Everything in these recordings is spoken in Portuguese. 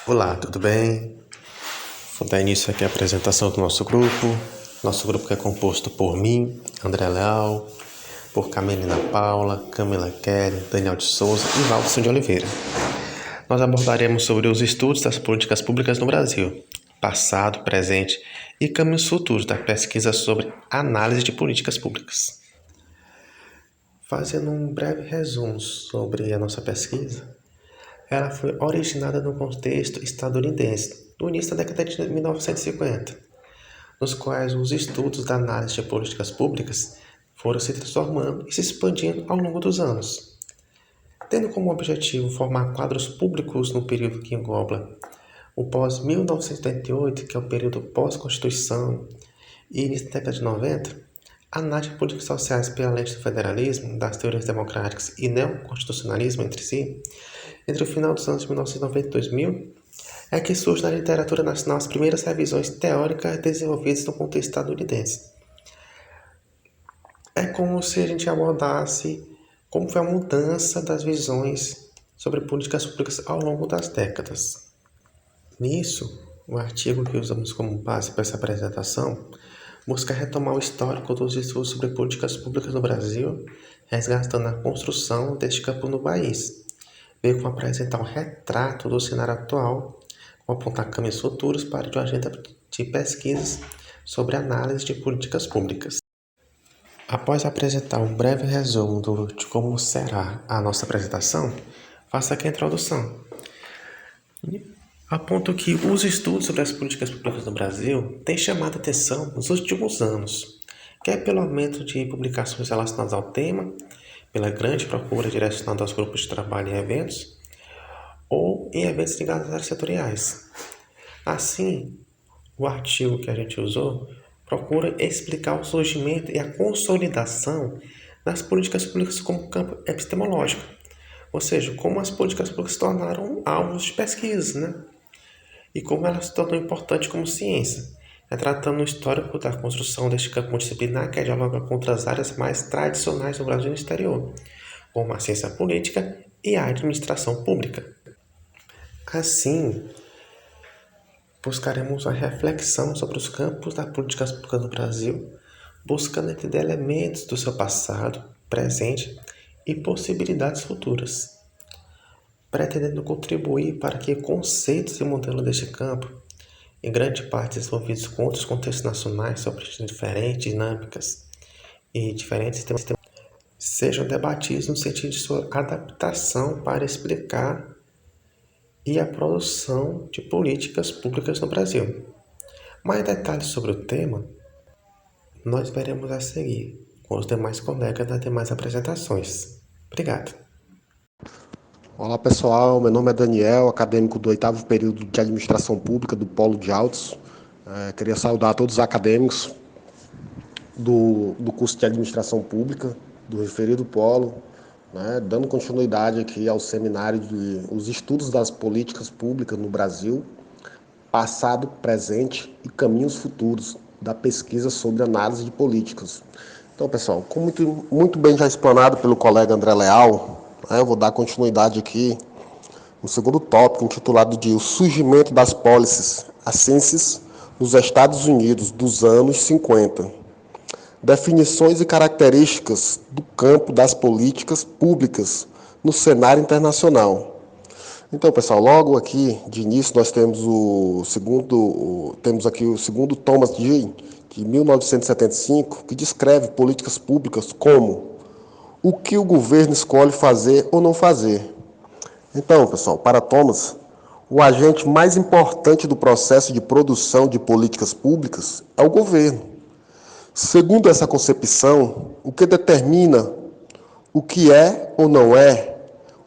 Olá, tudo bem? Vou dar início aqui à apresentação do nosso grupo. Nosso grupo que é composto por mim, André Leal, por Camelina Paula, Camila Kelly, Daniel de Souza e Valson de Oliveira. Nós abordaremos sobre os estudos das políticas públicas no Brasil, passado, presente e caminhos futuros da pesquisa sobre análise de políticas públicas. Fazendo um breve resumo sobre a nossa pesquisa, ela foi originada no contexto estadunidense, no início da década de 1950, nos quais os estudos da análise de políticas públicas foram se transformando e se expandindo ao longo dos anos, tendo como objetivo formar quadros públicos no período que engloba o pós-1988, que é o período pós-Constituição, e início da década de 90, a análise de políticas sociais pela lente do federalismo, das teorias democráticas e neoconstitucionalismo entre si, entre o final dos anos de 1990 e 2000, é que surge na literatura nacional as primeiras revisões teóricas desenvolvidas no contexto estadunidense. É como se a gente abordasse como foi a mudança das visões sobre políticas públicas ao longo das décadas. Nisso, o artigo que usamos como base para essa apresentação busca retomar o histórico dos estudos sobre políticas públicas no Brasil, resgatando a construção deste campo no país, veio com apresentar um retrato do cenário atual, com apontar caminhos futuros para uma agenda de pesquisas sobre análise de políticas públicas. Após apresentar um breve resumo de como será a nossa apresentação, faço aqui a introdução. Aponto que os estudos sobre as políticas públicas no Brasil têm chamado a atenção nos últimos anos, quer pelo aumento de publicações relacionadas ao tema, pela grande procura direcionada aos grupos de trabalho em eventos, ou em eventos ligados às áreas setoriais. Assim, o artigo que a gente usou procura explicar o surgimento e a consolidação das políticas públicas como campo epistemológico, ou seja, como as políticas públicas se tornaram alvos de pesquisa, né? E como elas se tornam importantes como ciência, tratando o histórico da construção deste campo multidisciplinar que dialoga contra as áreas mais tradicionais do Brasil e no exterior, como a ciência política e a administração pública. Assim, buscaremos a reflexão sobre os campos das políticas públicas no Brasil, buscando entender elementos do seu passado, presente e possibilidades futuras, pretendendo contribuir para que conceitos e modelos deste campo, em grande parte desenvolvidos com outros contextos nacionais sobre diferentes dinâmicas e diferentes temas, sejam debatidos no sentido de sua adaptação para explicar e a produção de políticas públicas no Brasil. Mais detalhes sobre o tema nós veremos a seguir com os demais colegas das demais apresentações. Obrigado. Olá pessoal, meu nome é Daniel, acadêmico do 8º período de Administração Pública do Polo de Altos. Queria saudar todos os acadêmicos do curso de Administração Pública, do referido polo, dando continuidade aqui ao seminário de os estudos das políticas públicas no Brasil, passado, presente e caminhos futuros da pesquisa sobre análise de políticas. Então, pessoal, como muito bem já explanado pelo colega André Leal, eu vou dar continuidade aqui no segundo tópico, intitulado de O Surgimento das Policies Ascensis nos Estados Unidos dos anos 50. Definições e características do campo das políticas públicas no cenário internacional. Então, pessoal, logo aqui de início nós temos aqui o segundo Thomas de 1975, que descreve políticas públicas como o que o governo escolhe fazer ou não fazer. Então, pessoal, para Thomas, o agente mais importante do processo de produção de políticas públicas é o governo. Segundo essa concepção, o que determina o que é ou não é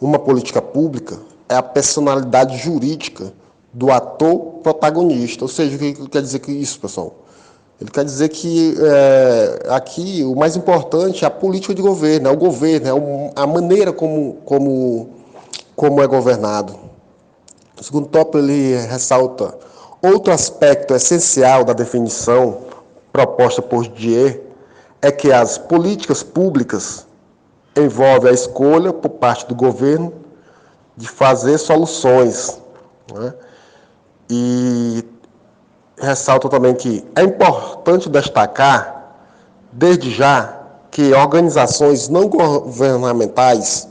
uma política pública é a personalidade jurídica do ator protagonista. Ou seja, o que quer dizer isso, pessoal? Ele quer dizer que aqui o mais importante é a política de governo, é o governo, é a maneira como é governado. O segundo tópico, ele ressalta outro aspecto essencial da definição proposta por Dier, é que as políticas públicas envolvem a escolha por parte do governo de fazer soluções, E ressalto também que é importante destacar, desde já, que organizações não governamentais,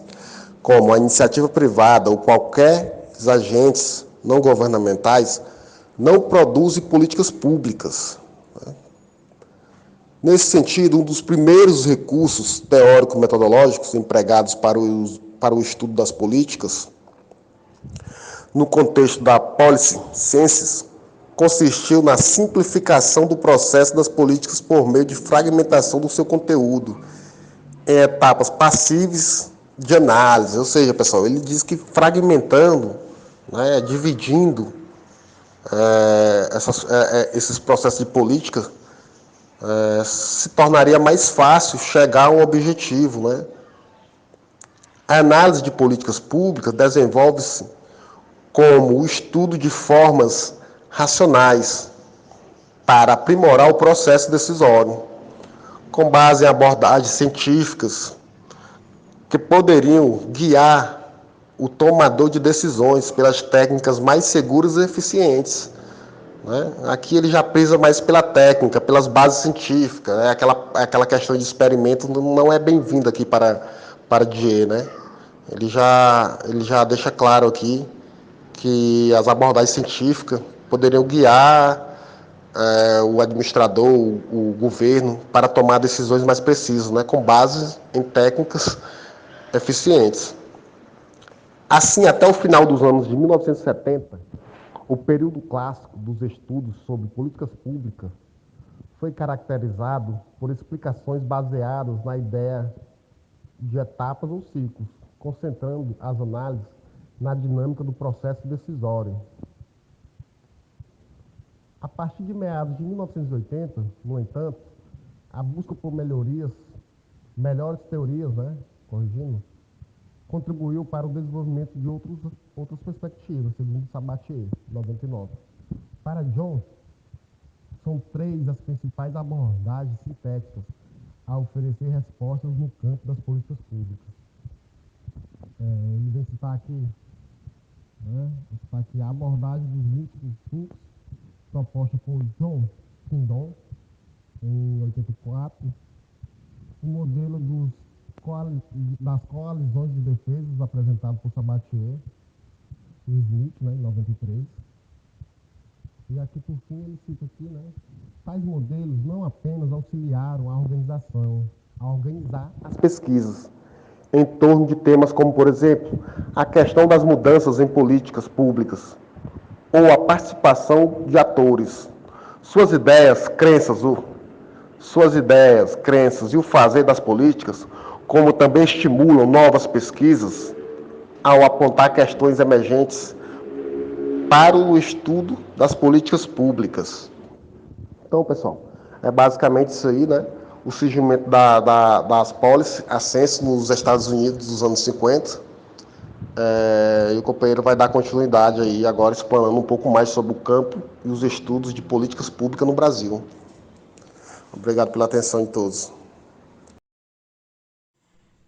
como a iniciativa privada ou qualquer agentes não governamentais, não produzem políticas públicas. Nesse sentido, um dos primeiros recursos teórico-metodológicos empregados para o estudo das políticas, no contexto da Policy Sciences, consistiu na simplificação do processo das políticas por meio de fragmentação do seu conteúdo em etapas passíveis de análise. Ou seja, pessoal, ele diz que fragmentando, né, dividindo esses processos de política, se tornaria mais fácil chegar a um objetivo, né? A análise de políticas públicas desenvolve-se como o estudo de formas racionais para aprimorar o processo decisório, com base em abordagens científicas que poderiam guiar o tomador de decisões pelas técnicas mais seguras e eficientes. Né? Aqui ele já preza mais pela técnica, pelas bases científicas. Né? Aquela questão de experimento não é bem-vinda aqui para DIE, né? Ele já deixa claro aqui que as abordagens científicas poderiam guiar o administrador, o governo, para tomar decisões mais precisas, né? Com base em técnicas eficientes. Assim, até o final dos anos de 1970, o período clássico dos estudos sobre políticas públicas foi caracterizado por explicações baseadas na ideia de etapas ou ciclos, concentrando as análises na dinâmica do processo decisório. A partir de meados de 1980, no entanto, a busca por melhores teorias, corrigindo, contribuiu para o desenvolvimento de outras perspectivas, segundo Sabatier, 99. Para John, são três as principais abordagens sintéticas a oferecer respostas no campo das políticas públicas. Ele vem citar aqui, a abordagem dos múltiplos fluxos, proposta por John Pindon, em 84, o modelo das coalizões de defesas apresentado por Sabatier e Smith, em 93. E aqui, por fim, ele cita aqui, tais modelos não apenas auxiliaram a organização a organizar as pesquisas em torno de temas como, por exemplo, a questão das mudanças em políticas públicas ou a participação de atores. Suas ideias, crenças e o fazer das políticas, como também estimulam novas pesquisas ao apontar questões emergentes para o estudo das políticas públicas. Então, pessoal, é basicamente isso aí, né? O surgimento das policy ascensos nos Estados Unidos dos anos 50. E o companheiro vai dar continuidade aí, agora explanando um pouco mais sobre o campo e os estudos de políticas públicas no Brasil. Obrigado pela atenção de todos.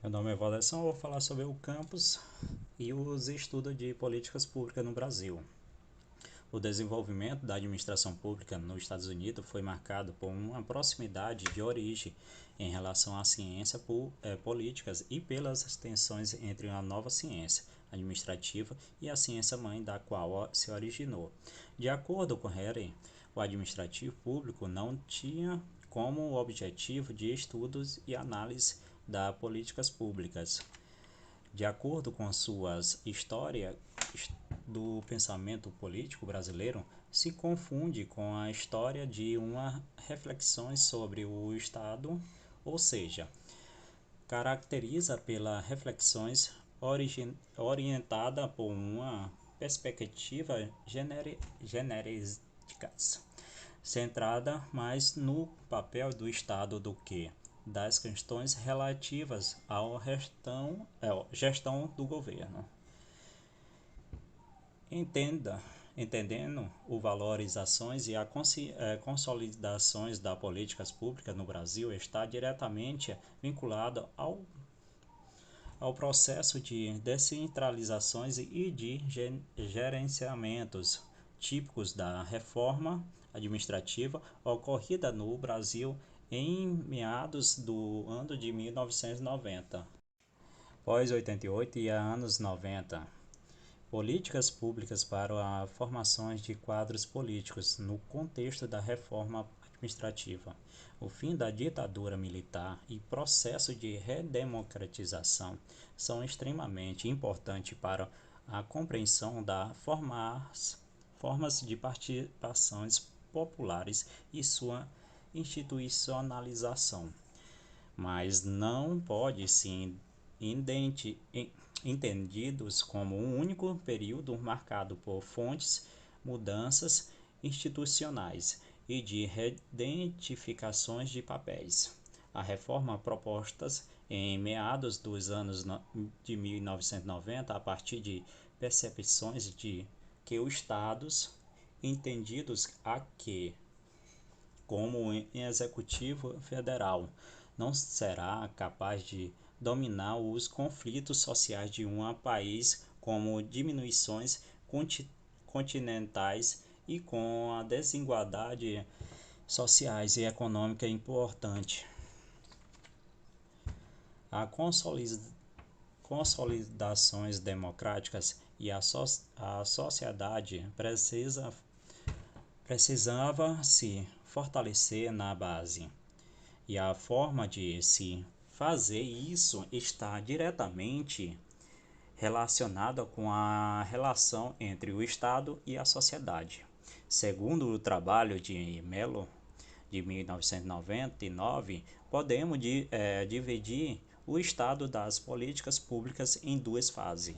Meu nome é Valderson, eu vou falar sobre o campus e os estudos de políticas públicas no Brasil. O desenvolvimento da administração pública nos Estados Unidos foi marcado por uma proximidade de origem em relação à ciência políticas e pelas tensões entre a nova ciência administrativa e a ciência mãe da qual se originou. De acordo com Harry, o administrativo público não tinha como objetivo de estudos e análise das políticas públicas. De acordo com suas histórias do pensamento político brasileiro, se confunde com a história de uma reflexões sobre o Estado, ou seja, caracteriza pelas reflexões orientada por uma perspectiva genérica, centrada mais no papel do Estado do que das questões relativas à gestão do governo. Entendendo o valorizações e a consolidações das políticas públicas no Brasil está diretamente vinculado ao processo de descentralizações e de gerenciamentos típicos da reforma administrativa ocorrida no Brasil em meados do ano de 1990. Pós 88 e anos 90. Políticas públicas para a formação de quadros políticos no contexto da reforma administrativa, o fim da ditadura militar e processo de redemocratização são extremamente importantes para a compreensão das formas de participações populares e sua institucionalização, mas não pode se entendidos como um único período marcado por fontes mudanças institucionais e de reidentificações de papéis. A reforma proposta em meados dos anos de 1990, a partir de percepções de que os Estados, entendidos aqui como um executivo federal, não será capaz de dominar os conflitos sociais de um país, como diminuições continentais e com a desigualdade sociais e econômica importante. A consolidações democráticas e a sociedade precisava se fortalecer na base, e a forma de se fazer isso está diretamente relacionada com a relação entre o Estado e a sociedade. Segundo o trabalho de Mello, de 1999, podemos dividir o estado das políticas públicas em duas fases.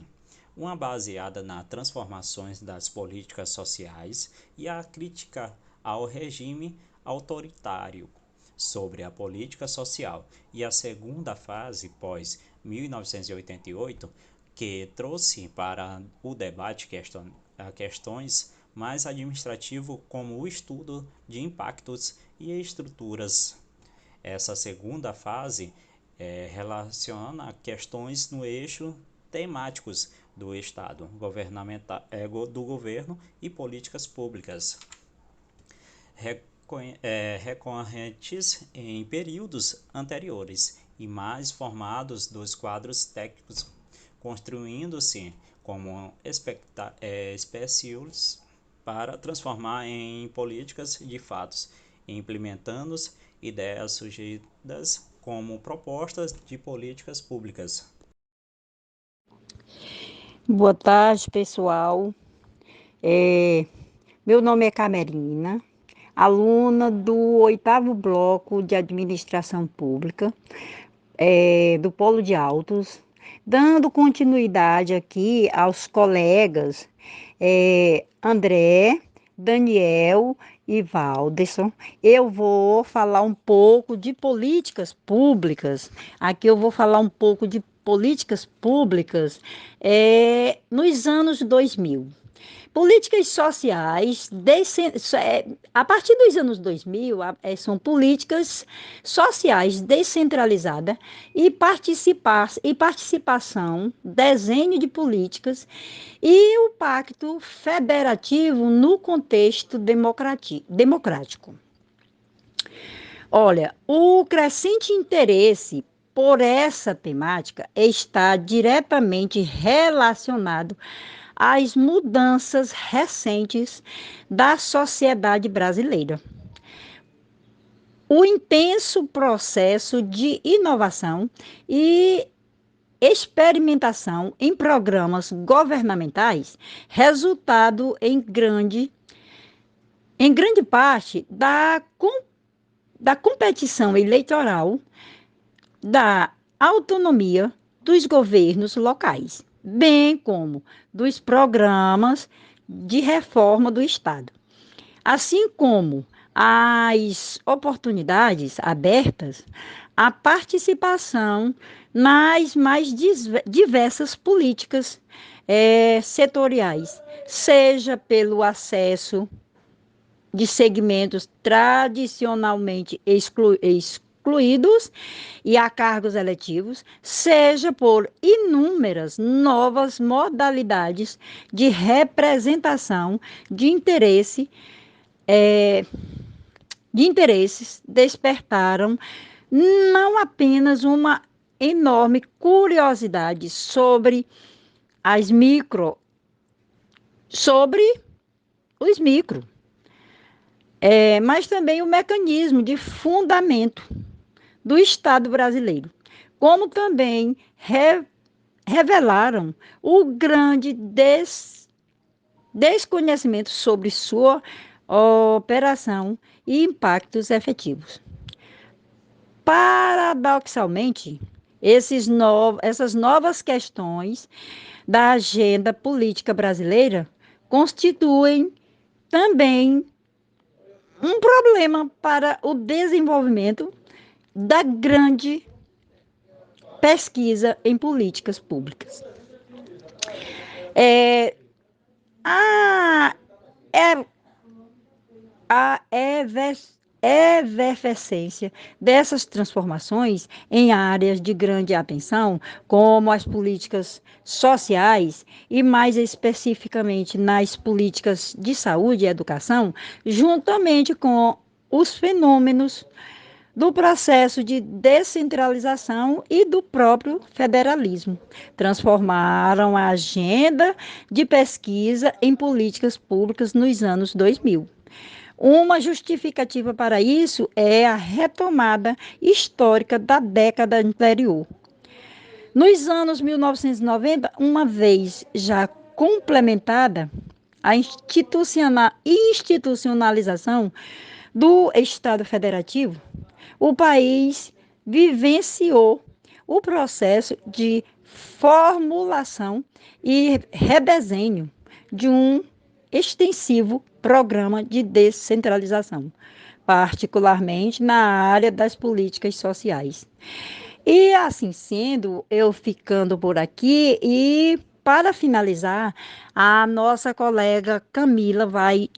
Uma baseada nas transformações das políticas sociais e a crítica ao regime autoritário sobre a política social, e a segunda fase, pós 1988, que trouxe para o debate questões mais administrativas, como o estudo de impactos e estruturas. Essa segunda fase relaciona questões no eixo temáticos do Estado, do governo e políticas públicas, recorrentes em períodos anteriores e mais formados dos quadros técnicos, construindo-se como espécies para transformar em políticas de fato, implementando ideias sugeridas como propostas de políticas públicas. Boa tarde, pessoal. Meu nome é Camerina, aluna do 8º Bloco de Administração Pública, do Polo de Altos, dando continuidade aqui aos colegas André, Daniel e Valderson. Eu vou falar um pouco de políticas públicas. Aqui eu vou falar um pouco de políticas públicas nos anos 2000. Políticas sociais, a partir dos anos 2000, são políticas sociais descentralizadas e participação, desenho de políticas e o pacto federativo no contexto democrático. Olha, o crescente interesse por essa temática está diretamente relacionado às mudanças recentes da sociedade brasileira. O intenso processo de inovação e experimentação em programas governamentais, resultado em grande parte da competição eleitoral, da autonomia dos governos locais, bem como dos programas de reforma do Estado, assim como as oportunidades abertas à participação nas mais diversas políticas setoriais, seja pelo acesso de segmentos tradicionalmente excluídos e a cargos eletivos, seja por inúmeras novas modalidades de representação de interesse, de interesses, despertaram não apenas uma enorme curiosidade as micro, sobre os micro, mas também o mecanismo de fundamento do Estado brasileiro, como também revelaram o grande desconhecimento sobre sua operação e impactos efetivos. Paradoxalmente, essas novas questões da agenda política brasileira constituem também um problema para o desenvolvimento da grande pesquisa em políticas públicas. A, é, a efervescência dessas transformações em áreas de grande atenção, como as políticas sociais e, mais especificamente, nas políticas de saúde e educação, juntamente com os fenômenos do processo de descentralização e do próprio federalismo. Transformaram a agenda de pesquisa em políticas públicas nos anos 2000. Uma justificativa para isso é a retomada histórica da década anterior. Nos anos 1990, uma vez já complementada, a institucionalização do Estado Federativo, o país vivenciou o processo de formulação e redesenho de um extensivo programa de descentralização, particularmente na área das políticas sociais. E assim sendo, eu ficando por aqui e para finalizar, a nossa colega Camila vai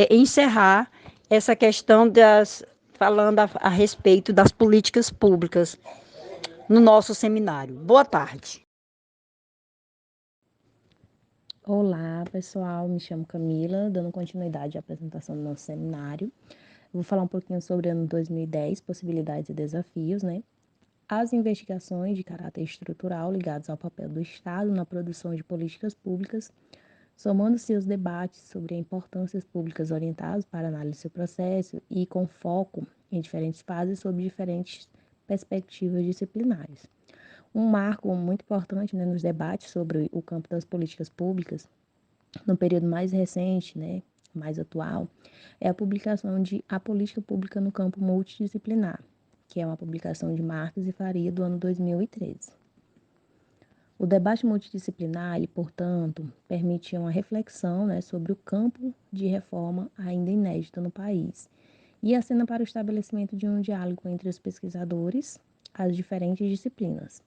encerrar essa questão falando a respeito das políticas públicas no nosso seminário. Boa tarde. Olá, pessoal, me chamo Camila, dando continuidade à apresentação do nosso seminário. Vou falar um pouquinho sobre o ano 2010, possibilidades e desafios, né? As investigações de caráter estrutural ligadas ao papel do Estado na produção de políticas públicas, somando-se os debates sobre importâncias públicas orientados para análise do processo e com foco em diferentes fases sob diferentes perspectivas disciplinares. Um marco muito importante, né, nos debates sobre o campo das políticas públicas, no período mais recente, né, mais atual, é a publicação de A Política Pública no Campo Multidisciplinar, que é uma publicação de Marques e Faria do ano 2013. O debate multidisciplinar, ele, portanto, permite uma reflexão, né, sobre o campo de reforma ainda inédito no país e acena para o estabelecimento de um diálogo entre os pesquisadores, as diferentes disciplinas,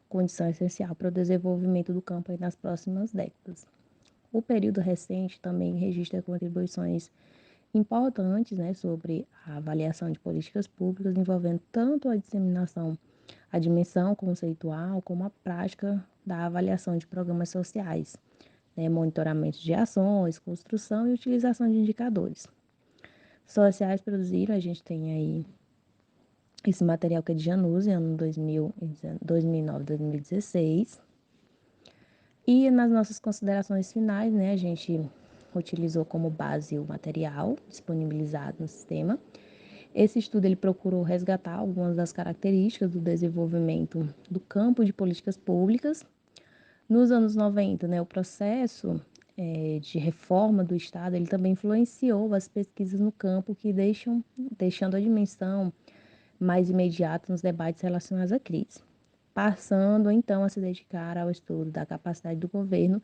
condição essencial para o desenvolvimento do campo nas próximas décadas. O período recente também registra contribuições importantes, né, sobre a avaliação de políticas públicas, envolvendo tanto a dimensão conceitual, como a prática da avaliação de programas sociais, né, monitoramento de ações, construção e utilização de indicadores sociais produziram. A gente tem aí esse material que é de Januzzi, ano 2009, 2016. E nas nossas considerações finais, né, a gente utilizou como base o material disponibilizado no sistema. Esse estudo ele procurou resgatar algumas das características do desenvolvimento do campo de políticas públicas. Nos anos 90, né, o processo de reforma do Estado ele também influenciou as pesquisas no campo que deixando a dimensão mais imediata nos debates relacionados à crise, passando então a se dedicar ao estudo da capacidade do governo,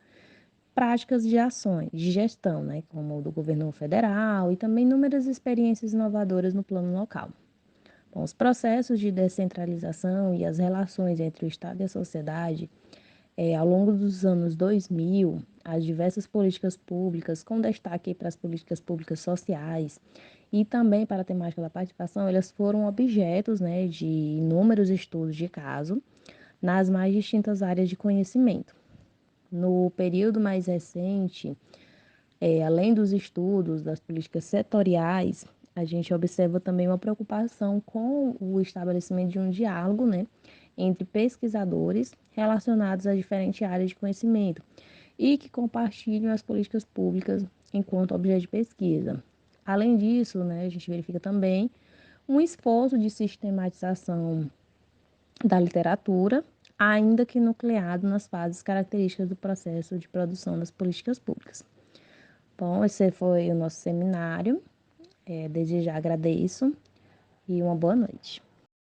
práticas de ações, de gestão, né, como o do governo federal e também inúmeras experiências inovadoras no plano local. Bom, os processos de descentralização e as relações entre o Estado e a sociedade, ao longo dos anos 2000, as diversas políticas públicas, com destaque para as políticas públicas sociais E também para a temática da participação, elas foram objetos, né, de inúmeros estudos de caso nas mais distintas áreas de conhecimento. No período mais recente, além dos estudos das políticas setoriais, a gente observa também uma preocupação com o estabelecimento de um diálogo, né, entre pesquisadores relacionados a diferentes áreas de conhecimento e que compartilham as políticas públicas enquanto objeto de pesquisa. Além disso, né, a gente verifica também um esforço de sistematização da literatura, ainda que nucleado nas fases características do processo de produção das políticas públicas. Bom, esse foi o nosso seminário. Desde já agradeço e uma boa noite.